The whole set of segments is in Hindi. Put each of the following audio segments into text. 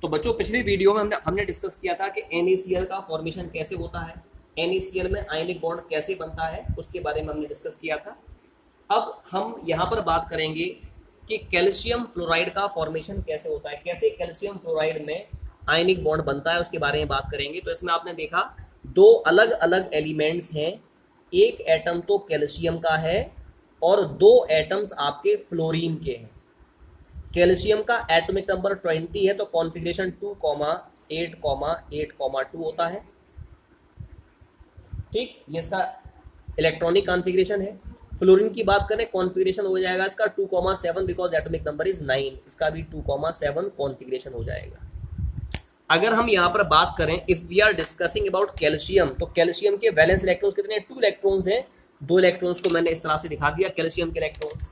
तो बच्चों पिछली वीडियो में हमने डिस्कस किया था कि NaCl का फॉर्मेशन कैसे होता है, NaCl में आयनिक बॉन्ड कैसे बनता है, उसके बारे में हमने डिस्कस किया था। अब हम यहाँ पर बात करेंगे कि कैल्शियम फ्लोराइड का फॉर्मेशन कैसे होता है, कैसे कैल्शियम फ्लोराइड में आयनिक बॉन्ड बनता है, उसके बारे में बात करेंगे। तो इसमें आपने देखा दो अलग अलग एलिमेंट्स हैं, एक एटम तो कैल्शियम का है और दो एटम्स आपके फ्लोरीन के हैं। कैल्शियम का एटॉमिक नंबर 20 है, तो कॉन्फ़िगरेशन 2,8,8,2 होता है। ठीक, ये इसका इलेक्ट्रॉनिक कॉन्फ़िगरेशन है। फ्लोरीन की बात करें, कॉन्फ़िगरेशन हो जाएगा इसका 2,7 बिकॉज एटॉमिक नंबर इज 9, इसका भी 2,7 कॉन्फ़िगरेशन हो जाएगा। अगर हम यहाँ पर बात करें, if we are discussing about calcium, तो कैल्शियम के वैलेंस इलेक्ट्रॉन्स कितने हैं? 2 इलेक्ट्रॉन्स हैं। 2 इलेक्ट्रॉन्स को मैंने इस तरह से दिखा दिया, कैल्शियम के इलेक्ट्रॉन्स।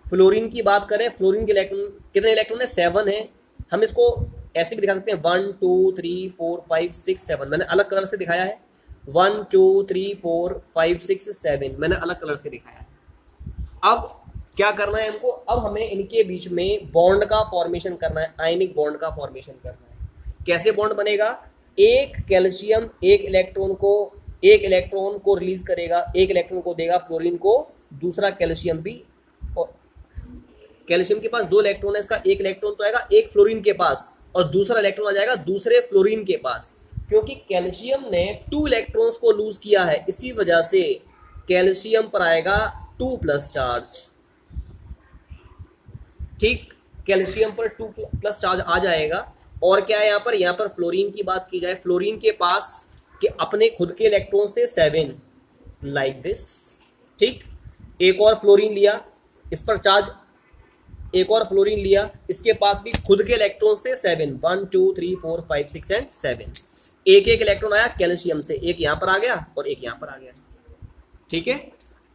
फ्लोरीन की बात करें, फ्लोरीन के इलेक्ट्रॉन कितने इलेक्ट्रॉन है? 7 है। हम इसको ऐसे भी दिखा सकते हैं 1 2 3 4 5 6 7, मैंने अलग कलर से दिखाया है। 1 2 3 4 5 6 7 मैंने अलग कलर से दिखाया है। अब क्या करना है हमको? अब हमें इनके बीच में बॉन्ड का फॉर्मेशन करना है, आयनिक बॉन्ड का फॉर्मेशन करना है। कैसे बॉन्ड बनेगा? एक कैल्शियम एक इलेक्ट्रॉन को रिलीज करेगा, एक इलेक्ट्रॉन को देगा फ्लोरीन को, दूसरा कैल्शियम भी। कैल्शियम के पास 2 इलेक्ट्रॉन है, इसका एक इलेक्ट्रॉन तो आएगा एक फ्लोरीन के पास और दूसरा इलेक्ट्रॉन आ जाएगा दूसरे फ्लोरीन के पास। क्योंकि कैल्शियम ने 2 इलेक्ट्रॉन्स को लूज किया है, इसी वजह से कैल्शियम पर आएगा 2+ चार्ज। ठीक, कैल्शियम पर 2+ चार्ज आ जाएगा। और क्या है यहाँ पर फ्लोरीन की बात की जाए, फ्लोरीन के पास के अपने खुद के इलेक्ट्रॉन्स थे 7 लाइक दिस। ठीक, एक और फ्लोरीन लिया, इस पर चार्ज, एक और फ्लोरीन लिया, इसके पास भी खुद के इलेक्ट्रॉन्स थे 7, 1 2 3 4 5 6 एंड 7। एक एक इलेक्ट्रॉन आया कैल्शियम से, एक यहाँ पर आ गया और एक यहाँ पर आ गया। ठीक है,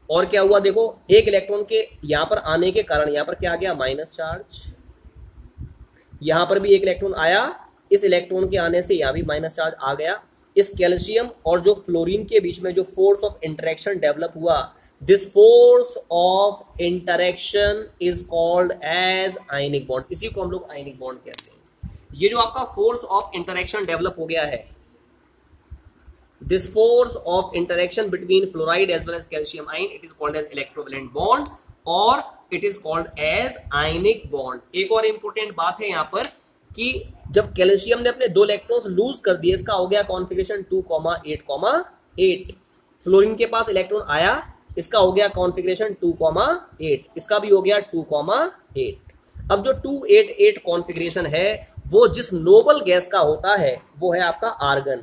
और क्या हुआ देखो, एक इलेक्ट्रॉन के यहाँ पर आने के कारण यहाँ पर क्या आ गया? Minus charge. यहाँ पर भी एक इलेक्ट्रॉन आया, इस इलेक्ट्रॉन के आने से यहाँ भी माइनस चार्ज आ गया। इस कैल्शियम और जो फ्लोरीन के बीच में जो फोर्स ऑफ इंटरेक्शन डेवलप हुआ, this force of interaction is called as ionic bond. इसी को हम लोग आयनिक बॉन्ड कहते हैं। ये जो आपका फोर्स ऑफ इंटरेक्शन डेवलप हो गया है, this force of interaction between fluoride as well as calcium ion, it is called as electrovalent bond or it is called as ionic bond। एक और इंपॉर्टेंट बात है यहाँ पर कि जब कैल्शियम ने अपने 2 इलेक्ट्रॉन्स लूज कर दिए, इसका हो गया कॉन्फ़िगरेशन 2,8,8। फ्लोरीन के पास इलेक्ट्रॉन आया, इसका हो गया कॉन्फ़िगरेशन 2,8, इसका भी हो गया 2,8। अब जो 2,8,8 कॉन्फ़िगरेशन है वो जिस नोबल गैस का होता है वो है आपका आर्गन।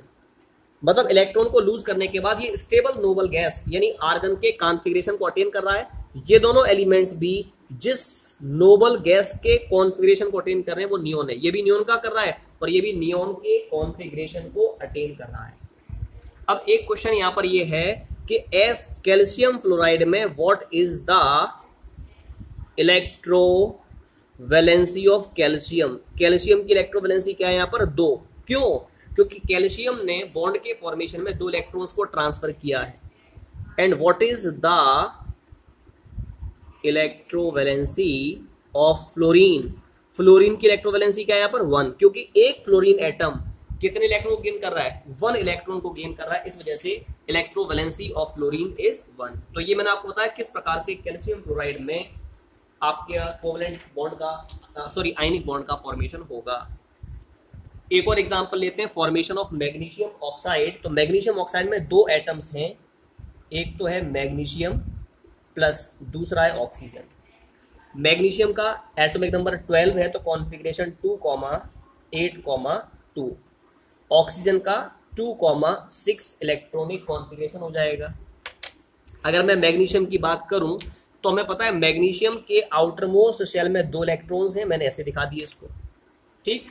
मतलब इलेक्ट्रॉन को लूज करने के बाद ये स्टेबल नोबल गैस यानी आर्गन के कॉन्फ़िगरेशन को अटेन कर रहा है। ये दोनों एलिमेंट्स भी जिस नोबल गैस के कॉन्फ़िगरेशन को अटेन कर रहे हैं वो नियोन है। ये भी नियोन का कर रहा है और ये भी नियोन के कॉन्फ़िगरेशन को अटेन कर रहा है। अब एक क्वेश्चन यहाँ पर ये है कि एफ कैल्शियम फ्लोराइड में what is the electrovalency of calcium. Calcium की इलेक्ट्रोवैलेंसी क्या है यहाँ पर? 2। क्यों? क्योंकि कैल्शियम ने बॉन्ड के फॉर्मेशन में 2 इलेक्ट्रॉन्स को ट्रांसफर किया है। And what is the electrovalency of fluorine. Fluorine की इलेक्ट्रोवैलेंसी क्या है यहाँ पर? 1, क्योंकि एक फ्लोरीन एटम कितने इलेक्ट्रॉन को गेन कर रहा है? 1 इलेक्ट्रॉन को गेन कर रहा है, इस वजह से इलेक्ट्रोवैलेंसी ऑफ फ्लोरीन इज 1। तो ये मैंने आपको बताया किस प्रकार से कैल्शियम फ्लोराइड में आपके कोवलेंट बॉन्ड का आयनिक बॉन्ड का फॉर्मेशन होगा। एक और एग्जांपल लेते हैं, फॉर्मेशन ऑफ मैग्नीशियम ऑक्साइड। तो मैग्नीशियम ऑक्साइड में 2 एटम्स हैं, एक तो है मैग्नीशियम प्लस दूसरा है ऑक्सीजन। मैग्नीशियम का एटॉमिक नंबर 12 है, तो कॉन्फ़िगरेशन 2,8,2। ऑक्सीजन का 2,6 इलेक्ट्रॉनिक कॉन्फ़िगरेशन हो जाएगा। अगर मैं मैग्नीशियम की बात करूं तो हमें पता है मैग्नीशियम के आउटर मोस्ट शेल में 2 इलेक्ट्रॉन्स हैं, मैंने ऐसे दिखा दिए इसको। ठीक,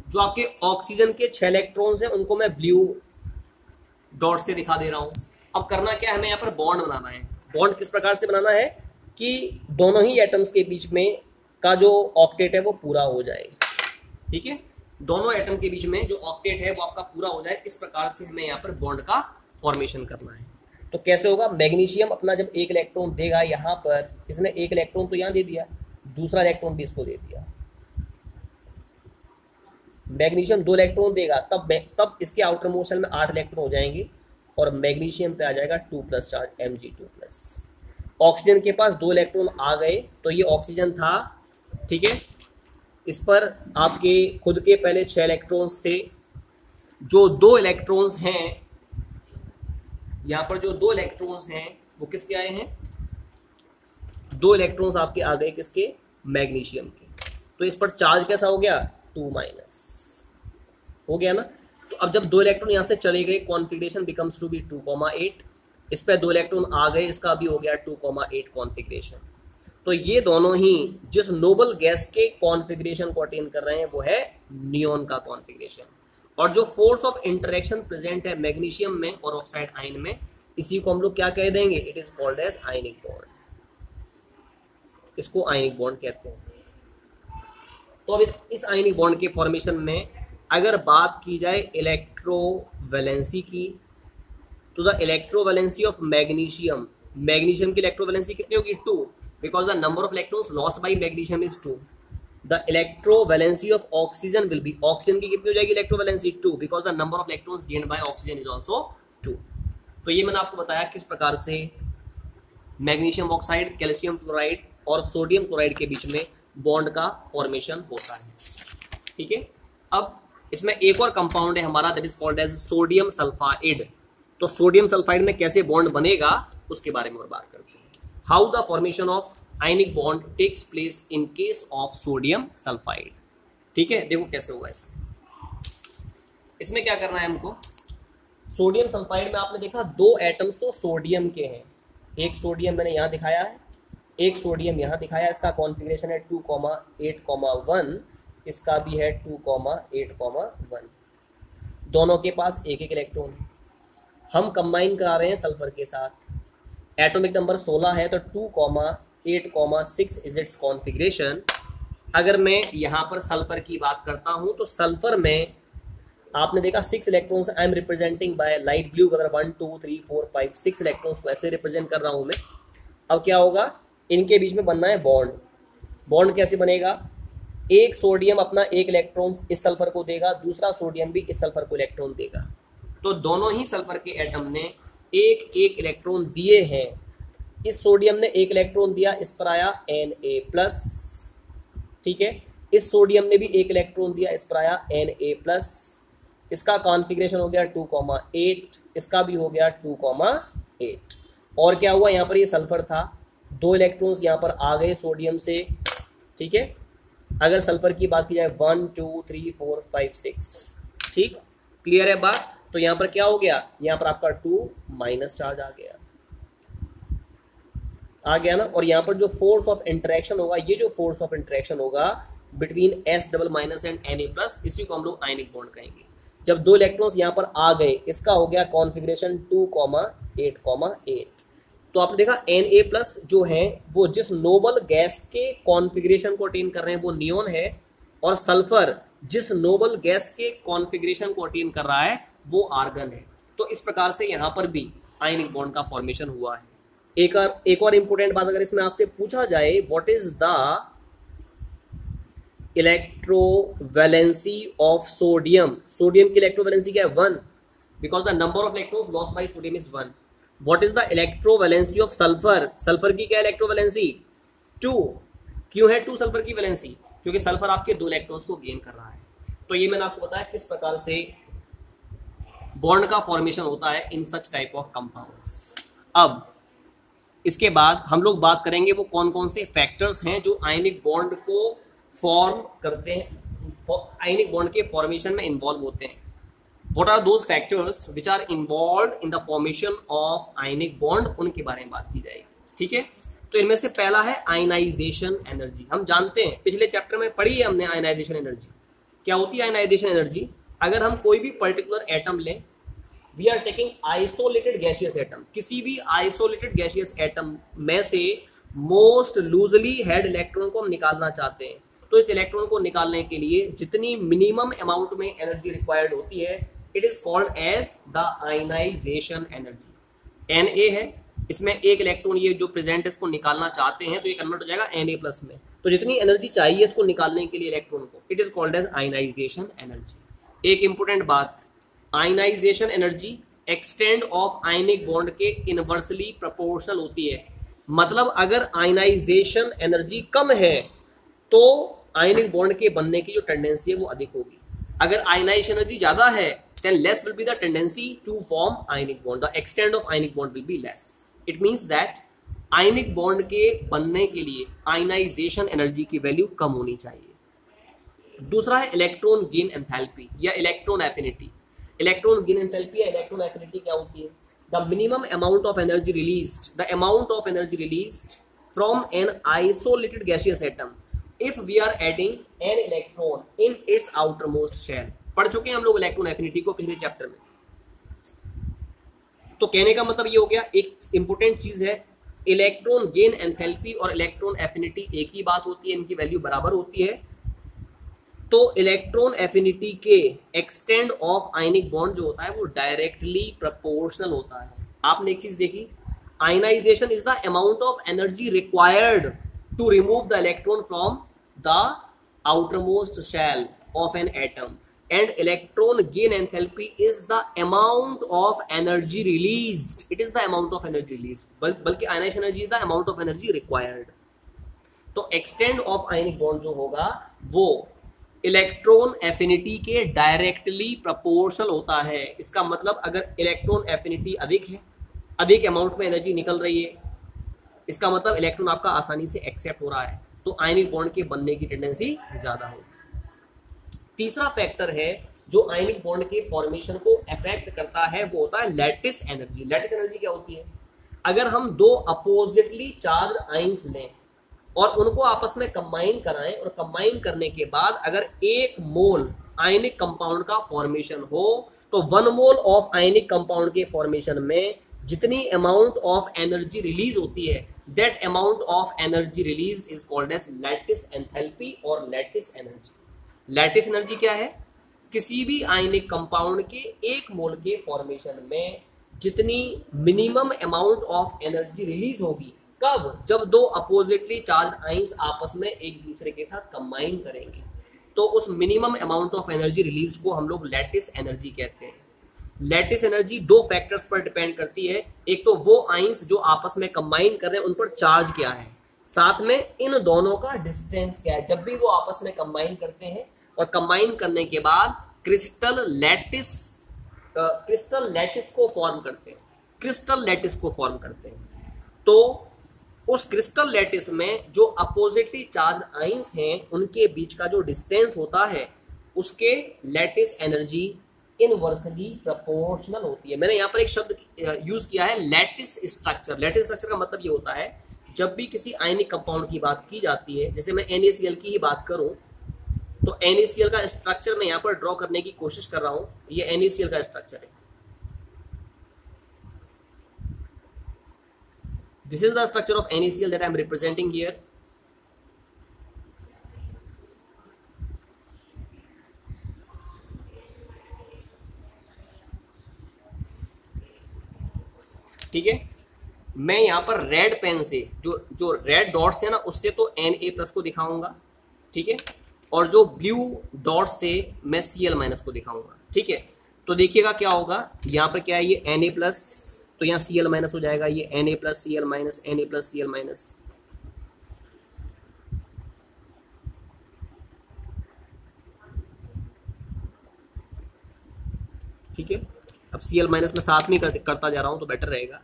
जो आपके ऑक्सीजन के 6 इलेक्ट्रॉन्स हैं उनको मैं ब्लू डॉट से दिखा दे रहा हूं। अब करना क्या है, हमें यहाँ पर बॉन्ड बनाना है। बॉन्ड किस प्रकार से बनाना है कि दोनों ही एटम्स के बीच में का जो ऑक्टेट है वो पूरा हो जाए। ठीक है, दोनों एटम के बीच में जो ऑक्टेट है वो आपका पूरा हो जाए, इस प्रकार से हमें यहाँ पर बॉन्ड का फॉर्मेशन करना है। तो कैसे होगा? मैग्नीशियम अपना जब एक इलेक्ट्रॉन देगा यहाँ पर, इसने एक इलेक्ट्रॉन तो यहाँ दे दिया, दूसरा इलेक्ट्रॉन भी इसको दे दिया। मैग्नीशियम 2 इलेक्ट्रॉन देगा तब इसके आउटर मोस्ट शेल में 8 इलेक्ट्रॉन हो जाएंगे और मैग्नीशियम पे आ जाएगा 2+ चार्ज Mg2+। ऑक्सीजन के पास 2 इलेक्ट्रॉन आ गए तो ये ऑक्सीजन था, ठीक है। इस पर आपके खुद के पहले 6 इलेक्ट्रॉन्स थे। जो 2 इलेक्ट्रॉन्स हैं यहाँ पर, जो 2 इलेक्ट्रॉन्स हैं वो किसके आए हैं? 2 इलेक्ट्रॉन्स आपके आ गए किसके? मैग्नीशियम के। तो इस पर चार्ज कैसा हो गया? 2- हो गया ना। तो अब जब 2 इलेक्ट्रॉन यहाँ से चले गए, कॉन्फिगरेशन बिकम्स टू बी 2,8। इस पर 2 इलेक्ट्रॉन आ गए, इसका भी हो गया 2,8 कॉन्फिगरेशन। तो ये दोनों ही जिस नोबल गैस के कॉन्फिगरेशन को अटेन कर रहे हैं वो है नियोन का कॉन्फिगरेशन। और जो फोर्स ऑफ इंटरेक्शन प्रेजेंट है मैग्नीशियम में और ऑक्साइड आयन में, इसी को हम लोग क्या कह देंगे? It is called as ionic bond. इसको आयनिक बॉन्ड कहते हैं। तो अब इस आयनिक बॉन्ड के फॉर्मेशन में अगर बात की जाए इलेक्ट्रोवैलेंसी की, तो द इलेक्ट्रोवैलेंसी ऑफ मैग्नीशियम की इलेक्ट्रोवैलेंसी कितनी होगी? 2, because the number of electrons lost by magnesium is 2। The electrovalency of oxygen will be, oxygen की कितनी हो जाएगी electrovalency? 2, because the number of electrons gained by oxygen is also 2। तो ये मैंने आपको बताया किस प्रकार से मैग्नीशियम ऑक्साइड, कैल्शियम क्लोराइड और सोडियम क्लोराइड के बीच में बॉन्ड का फॉर्मेशन होता है, ठीक है। अब इसमें एक और कंपाउंड है हमारा, that is called as sodium sulphide. तो सोडियम सल्फाइड में कैसे बॉन्ड बनेगा उसके बारे में और बात करते हैं। How the formation of ionic bond takes place in case of sodium sulphide, ठीक है। देखो कैसे होगा इसमें क्या करना है हमको। सोडियम सल्फाइड में आपने देखा 2 एटम्स तो सोडियम के हैं। एक सोडियम मैंने यहाँ दिखाया है, एक सोडियम यहाँ दिखाया। इसका कॉन्फ़िगरेशन है 2,8,1, इसका भी है 2,8,1। दोनों के पास एक एक इलेक्ट्रॉन। हम कंबाइन करा रहे हैं सल्फर के साथ। एटॉमिक नंबर 16 है तो 2,8,6 इज इट्स कॉन्फ़िगरेशन। अगर मैं यहाँ पर सल्फर की बात करता हूँ तो सल्फर में आपने देखा 6 electrons I am representing by light blue colour. 1 2 3 4 5 6 electrons को ऐसे रिप्रेजेंट कर रहा हूँ मैं। अब क्या होगा, इनके बीच में बनना है बॉन्ड। बॉन्ड कैसे बनेगा? एक सोडियम अपना एक इलेक्ट्रॉन इस सल्फर को देगा, दूसरा सोडियम भी इस सल्फर को इलेक्ट्रॉन देगा। तो दोनों ही सल्फर के एटम ने एक एक इलेक्ट्रॉन दिए हैं। इस सोडियम ने एक इलेक्ट्रॉन दिया, इस पर आया Na+, ठीक है। इस सोडियम ने भी एक इलेक्ट्रॉन दिया, इस पर आया Na+। इसका कॉन्फ़िगरेशन हो गया 2,8, इसका भी हो गया 2,8। और क्या हुआ, यहाँ पर ये सल्फर था, 2 इलेक्ट्रॉन्स यहाँ पर आ गए सोडियम से, ठीक है। अगर सल्फर की बात की जाए 1 2 3 4 5 6, ठीक, क्लियर है बात। तो यहाँ पर क्या हो गया, यहाँ पर आपका 2- चार्ज आ गया ना। और यहाँ पर जो फोर्स ऑफ इंटरेक्शन होगा, ये जो फोर्स ऑफ इंटरेक्शन होगा बिटवीन S+- एंड Na+, इसी को हम लोग आयनिक बॉन्ड कहेंगे। जब 2 इलेक्ट्रॉन्स यहाँ पर आ गए, इसका हो गया कॉन्फ़िगरेशन 2,8,8। तो आपने देखा Na+ जो है वो जिस नोबल गैस के कॉन्फ़िगरेशन को अटेन कर रहे हैं वो नियोन है, और सल्फर जिस नोबल गैस के कॉन्फ़िगरेशन को अटेन कर रहा है वो आर्गन है। तो इस प्रकार से यहाँ पर भी आयनिक बॉन्ड का फॉर्मेशन हुआ है। एक और इंपॉर्टेंट बात अगर इसमें आपसे पूछा जाए, what is the electrovalency of sodium. Sodium की इलेक्ट्रोवैलेंसी क्या है? 1, because the number of electrons lost by sodium is 1। What is the electrovalency of sulphur. Sulphur की क्या इलेक्ट्रोवैलेंसी? 2। क्यों है 2 सल्फर की वैलेंसी? क्योंकि सल्फर आपके 2 इलेक्ट्रॉन्स को गेन कर रहा है। तो ये मैंने आपको बताया किस प्रकार से बॉन्ड का फॉर्मेशन होता है इन सच टाइप ऑफ कंपाउंड्स। अब इसके बाद हम लोग बात करेंगे वो कौन कौन से फैक्टर्स हैं जो आयनिक बॉन्ड को फॉर्म करते हैं, आयनिक बॉन्ड के फॉर्मेशन में इन्वॉल्व होते हैं। What are those factors which are involved in the formation of ionic bond, उनके बारे में बात की जाएगी, ठीक है। तो इनमें से पहला है आयनाइजेशन एनर्जी। हम जानते हैं, पिछले चैप्टर में पढ़ी है हमने आयनाइजेशन एनर्जी। क्या होती है आयनाइजेशन एनर्जी? अगर हम कोई भी पर्टिकुलर एटम लें, we are taking isolated gaseous atom, किसी भी आइसोलेटेड गैसियस एटम में से मोस्ट लूजली हेड इलेक्ट्रॉन को हम निकालना चाहते हैं। तो इस इलेक्ट्रॉन को निकालने के लिए जितनी मिनिमम अमाउंट में एनर्जी रिक्वायर्ड होती है, it is called as the ionisation energy. Na है, इसमें एक इलेक्ट्रॉन ये जो प्रेजेंट इसको निकालना चाहते हैं तो ये कन्वर्ट हो जाएगा Na+ में। तो जितनी एनर्जी चाहिए इसको निकालने के लिए इलेक्ट्रॉन को, it is called as ionisation energy. एक इंपॉर्टेंट बात, ionisation energy extent of ionic bond के इनवर्सली प्रोपोर्शनल होती है। मतलब अगर आयनाइजेशन एनर्जी कम है तो आयनिक बॉन्ड के बनने की जो टेंडेंसी है वो अधिक होगी। अगर आयनाइजेशन एनर्जी ज्यादा है then less will be the tendency to form ionic bond, the extent of ionic bond will be less. It means that ionic bond के बनने के लिए आयनाइजेशन एनर्जी की वैल्यू कम होनी चाहिए। दूसरा है इलेक्ट्रॉन गेन एंथैल्पी या electron affinity. Electron gain enthalpy या इलेक्ट्रॉन एफिनिटी क्या होती है? The minimum amount of energy released, the amount of energy released from an isolated gaseous atom if we are adding an electron in its outermost shell. पढ़ चुके हैं हम लोग इलेक्ट्रॉन एफिनिटी को पिछले चैप्टर में। तो कहने का मतलब ये हो गया, एक इंपॉर्टेंट चीज है, इलेक्ट्रॉन गेन एंथैल्पी और इलेक्ट्रॉन एफिनिटी एक ही बात होती है, इनकी वैल्यू बराबर होती है। तो इलेक्ट्रॉन एफिनिटी के एक्सटेंड ऑफ आयनिक बॉन्ड जो होता है वो डायरेक्टली प्रोपोर्शनल होता है। आपने एक चीज देखी, ionisation is the amount of energy required to remove the electron from the outermost shell of an atom, and electron gain enthalpy is the amount of energy released, it is the amount of energy released, बल्कि ionization energy is the amount of energy required। तो extent of ionic bond जो होगा वो इलेक्ट्रॉन एफिनिटी के डायरेक्टली प्रोपोर्शनल होता है। इसका मतलब अगर इलेक्ट्रॉन एफिनिटी अधिक है, अधिक अमाउंट में एनर्जी निकल रही है, इसका मतलब इलेक्ट्रॉन आपका आसानी से एक्सेप्ट हो रहा है, तो आयनिक बॉन्ड के बनने की टेंडेंसी ज्यादा होगी। तीसरा फैक्टर है जो आयनिक बॉन्ड के फॉर्मेशन को अफेक्ट करता है वो होता है लैटिस एनर्जी। लैटिस एनर्जी क्या होती है? अगर हम दो अपोजिटली चार्ज आयंस लें और उनको आपस में कंबाइन कराएं और कंबाइन करने के बाद अगर 1 मोल आयनिक कंपाउंड का फॉर्मेशन हो तो 1 मोल ऑफ आयनिक कंपाउंड के फॉर्मेशन में जितनी अमाउंट ऑफ एनर्जी रिलीज होती है that amount of energy release is called as lattice enthalpy और लैटिस एनर्जी। लैटिस एनर्जी क्या है? किसी भी आयनिक कंपाउंड के 1 मोल के फॉर्मेशन में जितनी minimum amount of energy release होगी, कब? जब दो अपोजिटली चार्ज आयंस आपस में एक दूसरे के साथ कंबाइन करेंगे, तो उस minimum amount of energy release को हम लोग लैटिस एनर्जी कहते हैं। लैटिस एनर्जी 2 फैक्टर्स पर डिपेंड करती है, एक तो वो आयंस जो आपस में कंबाइन कर रहे हैं उन पर चार्ज क्या है, साथ में इन दोनों का डिस्टेंस क्या है। जब भी वो आपस में कंबाइन करते हैं और कंबाइन करने के बाद क्रिस्टल लैटिस को फॉर्म करते हैं, क्रिस्टल लैटिस को फॉर्म करते हैं। तो उस क्रिस्टल लैटिस में जो अपोजिटली चार्ज आयंस हैं उनके बीच का जो डिस्टेंस होता है उसके लैटिस एनर्जी इनवर्सली प्रोपोर्शनल होती है। मैंने यहाँ पर एक शब्द यूज किया है लैटिस स्ट्रक्चर। लैटिस स्ट्रक्चर का मतलब ये होता है जब भी किसी आयनिक कंपाउंड की बात की जाती है, जैसे मैं NaCl की ही बात करूं तो NaCl का स्ट्रक्चर मैं यहाँ पर ड्रॉ करने की कोशिश कर रहा हूं, ये NaCl का स्ट्रक्चर है। This is the structure of NaCl that I am representing here. ठीक है, मैं यहाँ पर रेड पेन से जो रेड डॉट्स है ना उससे तो Na+ को दिखाऊंगा, ठीक है, और जो ब्लू डॉट से मैं Cl- को दिखाऊंगा। ठीक है, तो देखिएगा क्या होगा, यहाँ पर क्या है ये Na+, तो यहाँ Cl- हो जाएगा, ये Na+, Cl-, Na+, Cl-। ठीक है, अब Cl- मैं साथ में करता जा रहा हूं तो बेटर रहेगा।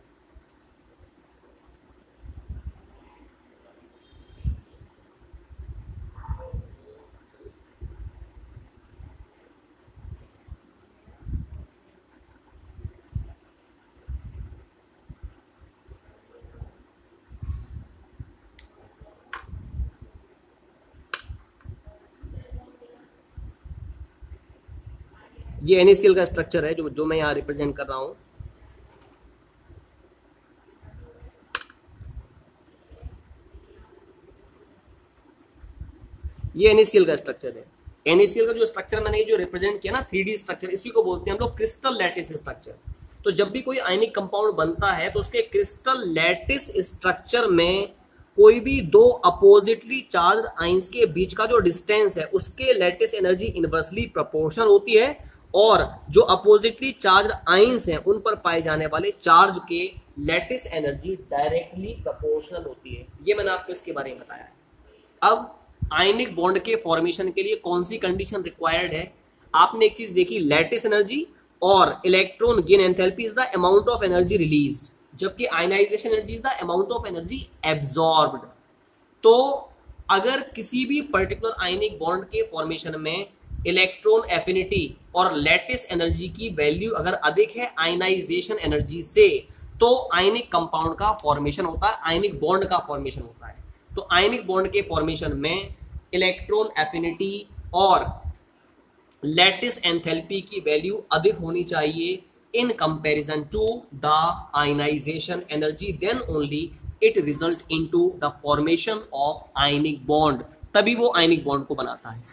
ये NaCl का स्ट्रक्चर है जो मैं यहाँ रिप्रेजेंट कर रहा हूँ। ये NaCl का स्ट्रक्चर है। NaCl का जो स्ट्रक्चर मैंने ये जो रिप्रेजेंट किया ना 3D स्ट्रक्चर, इसी को बोलते हैं हम लोग क्रिस्टल लैटिस स्ट्रक्चर। तो जब भी कोई आयनिक कंपाउंड बनता है तो उसके क्रिस्टल लैटिस स्ट्रक्चर में कोई भी दो अपोजिटली चार्ज आइंस के बीच का जो डिस्टेंस है उसके लैटिस एनर्जी इनवर्सली प्रोपोर्शनल होती है, और जो अपोजिटली चार्ज आइंस हैं उन पर पाए जाने वाले चार्ज के लैटिस एनर्जी डायरेक्टली प्रोपोर्शनल होती है। ये मैंने आपको इसके बारे में बताया है। अब आयनिक बॉन्ड के फॉर्मेशन के लिए कौन सी कंडीशन रिक्वायर्ड है? आपने एक चीज देखी, लैटिस एनर्जी और electron gain enthalpy is the amount of energy released, जबकि ionisation energy is the amount of energy absorbed. तो अगर किसी भी पर्टिकुलर आयनिक बॉन्ड के फॉर्मेशन में इलेक्ट्रॉन एफिनिटी और लैटिस एनर्जी की वैल्यू अगर अधिक है आयनाइजेशन एनर्जी से, तो आयनिक कंपाउंड का फॉर्मेशन होता है, आयनिक बॉन्ड का फॉर्मेशन होता है। तो आयनिक बॉन्ड के फॉर्मेशन में इलेक्ट्रॉन एफिनिटी और लैटिस एंथैल्पी की वैल्यू अधिक होनी चाहिए in comparison to the ionisation energy, then only it result into the formation of ionic bond, तभी वो आयनिक बॉन्ड को बनाता है।